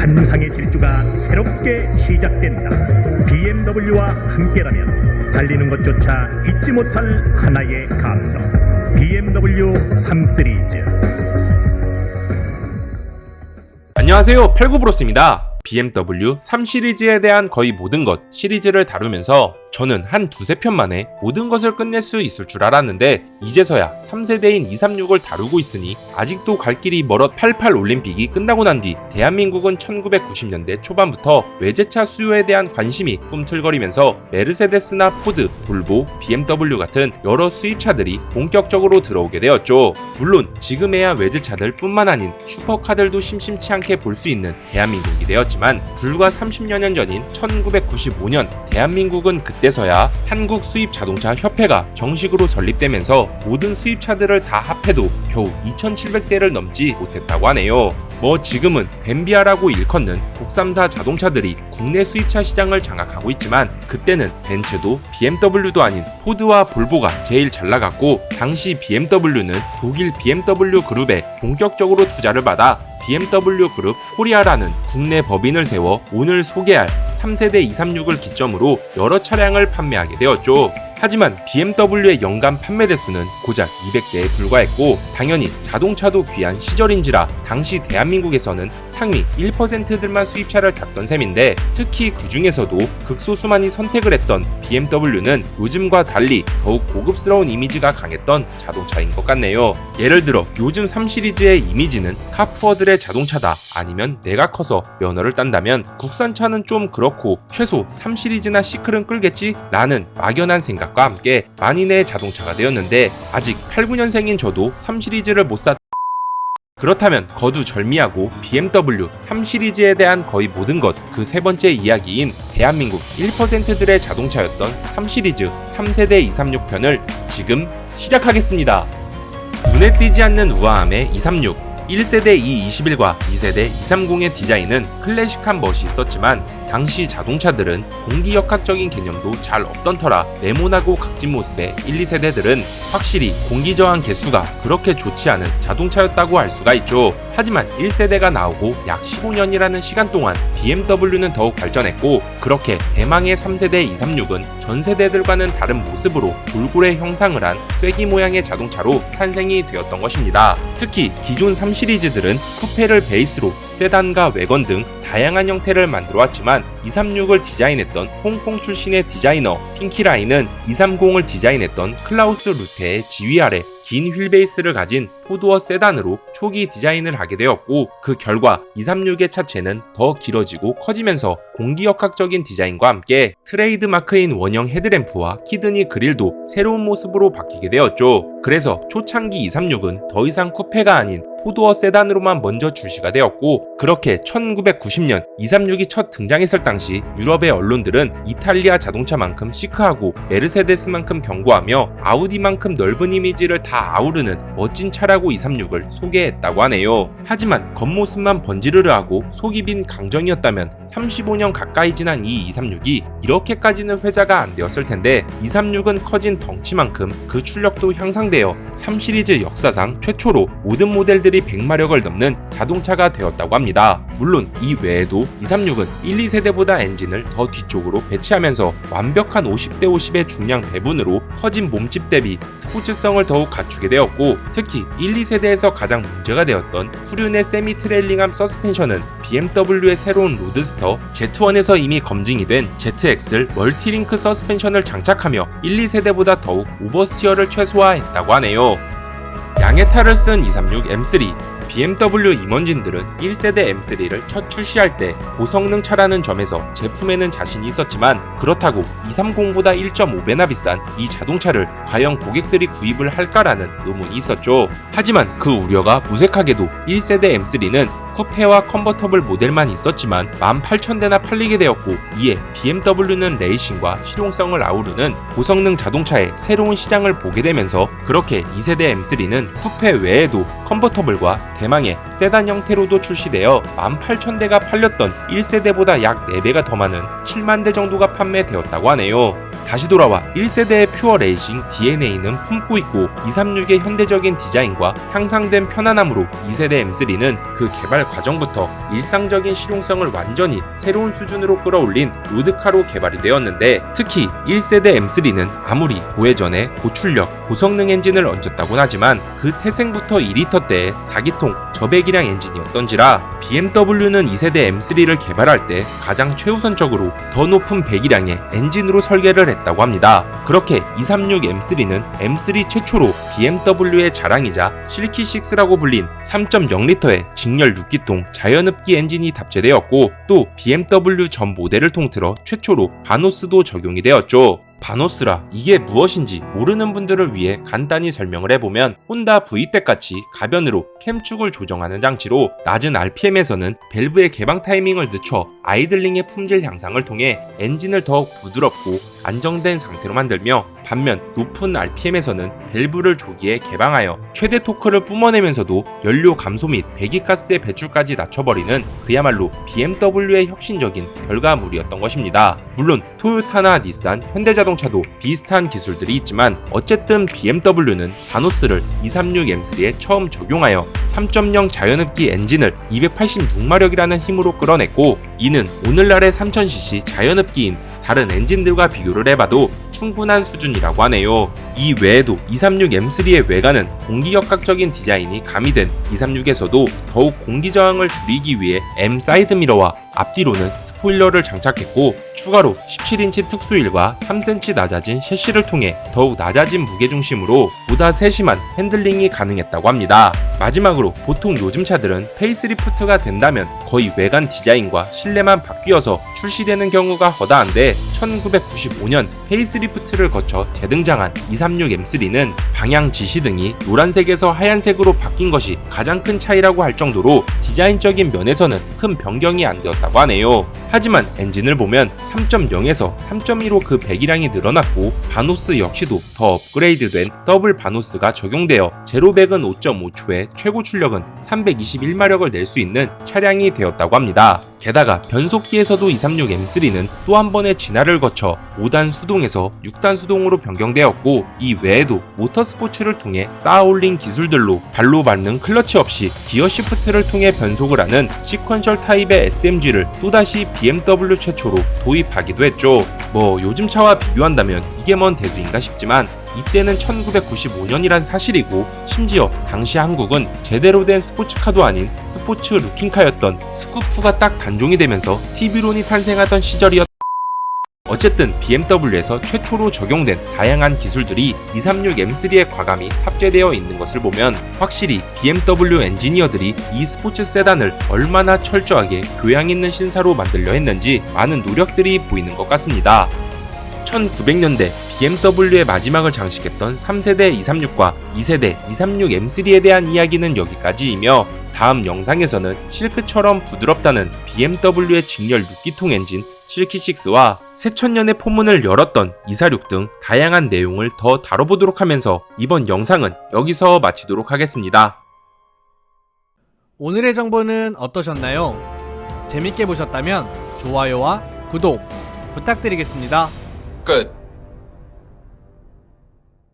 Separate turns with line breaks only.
환상의 질주가 새롭게 시작된다. BMW와 함께라면 달리는 것조차 잊지 못할 하나의 감동. BMW 3 시리즈.
안녕하세요, 팔구브로스입니다. BMW 3 시리즈에 대한 거의 모든 것 시리즈를 다루면서 저는 한 두세 편 만에 모든 것을 끝낼 수 있을 줄 알았는데 이제서야 3세대인 236을 다루고 있으니 아직도 갈 길이 멀어. 88 올림픽이 끝나고 난 뒤 대한민국은 1990년대 초반부터 외제차 수요에 대한 관심이 꿈틀거리면서 메르세데스나 포드, 볼보, BMW 같은 여러 수입차들이 본격적으로 들어오게 되었죠. 물론 지금에야 외제차들 뿐만 아닌 슈퍼카들도 심심치 않게 볼 수 있는 대한민국이 되었지만 불과 30여 년 전인 1995년 대한민국은 그때서야 한국 수입 자동차 협회가 정식으로 설립되면서 모든 수입차들을 다 합해도 겨우 2,700대를 넘지 못했다고 하네요. 지금은 벤비아라고 일컫는 국산사 자동차들이 국내 수입차 시장을 장악하고 있지만 그때는 벤츠도 BMW도 아닌 포드와 볼보가 제일 잘 나갔고, 당시 BMW는 독일 BMW 그룹에 본격적으로 투자를 받아 BMW 그룹 코리아라는 국내 법인을 세워 오늘 소개할 3세대 236을 기점으로 여러 차량을 판매하게 되었죠. 하지만 BMW의 연간 판매 대수는 고작 200대에 불과했고, 당연히 자동차도 귀한 시절인지라 당시 대한민국에서는 상위 1%들만 수입차를 탔던 셈인데, 특히 그 중에서도 극소수만이 선택을 했던 BMW는 요즘과 달리 더욱 고급스러운 이미지가 강했던 자동차인 것 같네요. 예를 들어 요즘 3 시리즈의 이미지는 카푸어들의 자동차다, 아니면 내가 커서 면허를 딴다면 국산차는 좀 그렇고 최소 3 시리즈나 시클은 끌겠지? 라는 막연한 생각과 함께 만인의 자동차가 되었는데, 아직 89년생인 저도 3 시리즈를 못 샀. 그렇다면 거두절미하고 BMW 3 시리즈에 대한 거의 모든 것, 그 세 번째 이야기인 대한민국 1%들의 자동차였던 3 시리즈 3세대 236편을 지금 시작하겠습니다. 눈에 띄지 않는 우아함의 236, 1세대 E21과 2세대 230의 디자인은 클래식한 멋이 있었지만 당시 자동차들은 공기역학적인 개념도 잘 없던 터라 네모나고 각진 모습의 1, 2세대들은 확실히 공기저항 개수가 그렇게 좋지 않은 자동차였다고 알 수가 있죠. 하지만 1세대가 나오고 약 15년이라는 시간 동안 BMW는 더욱 발전했고, 그렇게 대망의 3세대 236은 전 세대들과는 다른 모습으로 돌고래 형상을 한 쐐기 모양의 자동차로 탄생이 되었던 것입니다. 특히 기존 3 시리즈들은 쿠페를 베이스로 세단과 외건 등 다양한 형태를 만들어왔지만 236을 디자인했던 홍콩 출신의 디자이너 핑키라인은 230을 디자인했던 클라우스 루테의 지휘 아래 긴 휠베이스를 가진 포드워 세단으로 초기 디자인을 하게 되었고, 그 결과 236의 차체는 더 길어지고 커지면서 공기역학적인 디자인과 함께 트레이드 마크인 원형 헤드램프와 키드니 그릴도 새로운 모습으로 바뀌게 되었죠. 그래서 초창기 236은 더 이상 쿠페가 아닌 포드워 세단으로만 먼저 출시가 되었고, 그렇게 1990년 236이 첫 등장했을 당시 유럽의 언론들은 이탈리아 자동차만큼 시크하고 메르세데스만큼 견고하며 아우디만큼 넓은 이미지를 다 아우르는 멋진 차라고 236을 소개했다고 하네요. 하지만 겉모습만 번지르르하고 속이 빈 강정이었다면 35년 가까이 지난 이 236이 이렇게까지는 회자가 안 되었을 텐데, 236은 커진 덩치만큼 그 출력도 향상되어 3 시리즈 역사상 최초로 모든 모델들이 100마력을 넘는 자동차가 되었다고 합니다. 물론 이 외에도 236은 1, 2세대보다 엔진을 더 뒤쪽으로 배치하면서 완벽한 50대 50의 중량 배분으로 커진 몸집 대비 스포츠성을 더욱 갖추게 되었고, 특히 1, 2세대에서 가장 문제가 되었던 후륜의 세미 트레일링함 서스펜션은 BMW의 새로운 로드스터 Z1에서 이미 검증이 된 ZXL 멀티링크 서스펜션을 장착하며 1, 2세대보다 더욱 오버스티어를 최소화했다고 하네요. 양의 탈을 쓴 236 M3, BMW 임원진들은 1세대 M3를 첫 출시할 때 고성능 차라는 점에서 제품에는 자신이 있었지만, 그렇다고 230보다 1.5배나 비싼 이 자동차를 과연 고객들이 구입을 할까라는 의문이 있었죠. 하지만 그 우려가 무색하게도 1세대 M3는 쿠페와 컨버터블 모델만 있었지만 18,000대나 팔리게 되었고, 이에 BMW는 레이싱과 실용성을 아우르는 고성능 자동차의 새로운 시장을 보게 되면서 그렇게 2세대 M3는 쿠페 외에도 컨버터블과 대망의 세단 형태로도 출시되어 18,000대가 팔렸던 1세대보다 약 4배가 더 많은 7만 대 정도가 판매되었다고 하네요. 다시 돌아와 1세대의 퓨어 레이싱 DNA는 품고 있고 236의 현대적인 디자인과 향상된 편안함으로 2세대 M3는 그 개발 과정부터 일상적인 실용성을 완전히 새로운 수준으로 끌어올린 로드카로 개발이 되었는데, 특히 1세대 M3는 아무리 고회전에 고출력, 고성능 엔진을 얹었다곤 하지만 그 태생부터 2리터대의 4기통 저배기량 엔진이었던지라 BMW는 2세대 M3를 개발할 때 가장 최우선적으로 더 높은 배기량의 엔진으로 설계를 했다고 합니다. 그렇게 236 M3는 M3 최초로 BMW의 자랑이자 실키6라고 불린 3.0리터의 직렬 6기통 자연흡기 엔진이 탑재되었고, 또 BMW 전 모델을 통틀어 최초로 바노스도 적용이 되었죠. 바노스라 이게 무엇인지 모르는 분들을 위해 간단히 설명을 해보면, 혼다 V8 같이 가변으로 캠축을 조정하는 장치로 낮은 RPM에서는 밸브의 개방 타이밍을 늦춰 아이들링의 품질 향상을 통해 엔진을 더욱 부드럽고 안정된 상태로 만들며, 반면 높은 RPM에서는 밸브를 조기에 개방하여 최대 토크를 뿜어내면서도 연료 감소 및 배기가스의 배출까지 낮춰버리는 그야말로 BMW의 혁신적인 결과물이었던 것입니다. 물론 토요타나 닛산, 현대자동차도 비슷한 기술들이 있지만, 어쨌든 BMW는 바노스를 236 M3에 처음 적용하여 3.0 자연흡기 엔진을 286마력이라는 힘으로 끌어냈고, 이는 오늘날의 3000cc 자연흡기인 다른 엔진들과 비교를 해봐도 충분한 수준이라고 하네요. 이 외에도 236 M3의 외관은 공기역학적인 디자인이 가미된 236에서도 더욱 공기 저항을 줄이기 위해 M 사이드 미러와 앞뒤로는 스포일러를 장착했고, 추가로 17인치 특수휠과 3cm 낮아진 셰시를 통해 더욱 낮아진 무게중심으로 보다 세심한 핸들링이 가능했다고 합니다. 마지막으로 보통 요즘 차들은 페이스리프트가 된다면 거의 외관 디자인과 실내만 바뀌어서 출시되는 경우가 허다한데, 1995년 페이스리프트를 거쳐 재등장한 236 M3는 방향 지시등이 노란색에서 하얀색으로 바뀐 것이 가장 큰 차이라고 할 정도로 디자인적인 면에서는 큰 변경이 안 되었다고 하네요. 하지만 엔진을 보면 3.0에서 3.2로 그 배기량이 늘어났고, 바노스 역시도 더 업그레이드된 더블 바노스가 적용되어 제로백은 5.5초에 최고 출력은 321마력을 낼 수 있는 차량이 되었다고 합니다. 게다가 변속기에서도 236 M3는 또 한 번의 진화를 거쳐 5단 수동에서 6단 수동으로 변경되었고, 이 외에도 모터스포츠를 통해 쌓아올린 기술들로 발로 밟는 클러치 없이 기어 시프트를 통해 변속을 하는 시퀀셜 타입의 SMG를 또다시 BMW 최초로 도입하기도 했죠. 요즘 차와 비교한다면 이게 뭔 대수인가 싶지만, 이때는 1995년이란 사실이고, 심지어 당시 한국은 제대로 된 스포츠카도 아닌 스포츠 루킹카였던 스쿠프가 딱 단종이 되면서 TV론이 탄생하던 시절이었. 어쨌든 BMW에서 최초로 적용된 다양한 기술들이 236 M3에 과감히 탑재되어 있는 것을 보면 확실히 BMW 엔지니어들이 이 스포츠 세단을 얼마나 철저하게 교양 있는 신사로 만들려 했는지 많은 노력들이 보이는 것 같습니다. 1900년대 BMW의 마지막을 장식했던 3세대 236과 2세대 236 M3에 대한 이야기는 여기까지이며, 다음 영상에서는 실크처럼 부드럽다는 BMW의 직렬 6기통 엔진 실키6와 새천년의 포문을 열었던 246 등 다양한 내용을 더 다뤄보도록 하면서 이번 영상은 여기서 마치도록 하겠습니다.
오늘의 정보는 어떠셨나요? 재밌게 보셨다면 좋아요와 구독 부탁드리겠습니다.
끝.